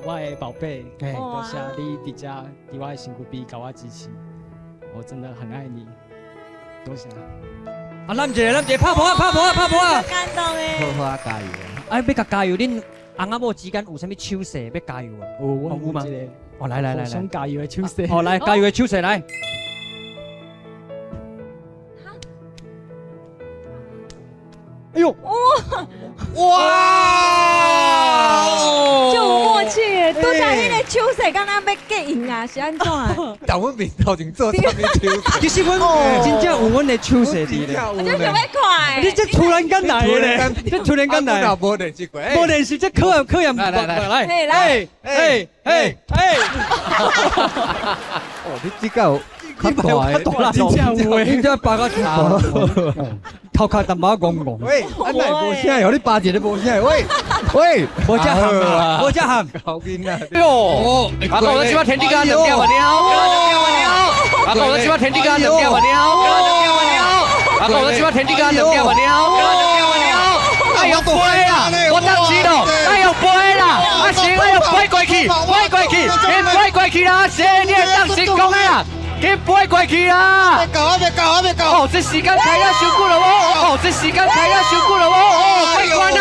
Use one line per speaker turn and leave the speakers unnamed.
我的宝贝，
嘿
多谢你伫遮伫我的身躯边给我支持，我真的很爱你，多谢。
啊，咱一个拍婆啊，拍婆啊，拍婆啊！
感动诶！
好好加油！
哎，要甲加油，恁翁仔某之间有啥物手势要加油啊？
我
有吗
这个
哦，来，
互相加油的手势。
哦，来加油的手势来。哎呦，
哇！
就有默契诶，拄则迄个手势，敢若要结赢啊，是安怎？
但阮面头前做啥物手？
其实阮真正有阮的手势伫咧。
我就想要看
你这突然间来的咧，这突然间来的。
无练习过，
无练习，这考验来，
来，
哦，你这个较大
真正有诶，真正拔到真大，头壳淡薄戆戆。
喂，安内无声哦，你拔一个无声，喂，
无遮喊啊，无遮喊。
搞囡仔。
哎呦，阿公我起码田地干两条我鸟，阿公我起码田地干两条我鸟，阿公我起码田地干两条我鸟，哎呦飞啦，我当时咯，哎呦飞啦，啊行，哎呦飞过去，先飞过去啦，是你当成功的啦。给飞过去啦！
别搞！
哦，这时间太了伤久了哦！哦，这时间太了伤久了哦！哦，过关啦！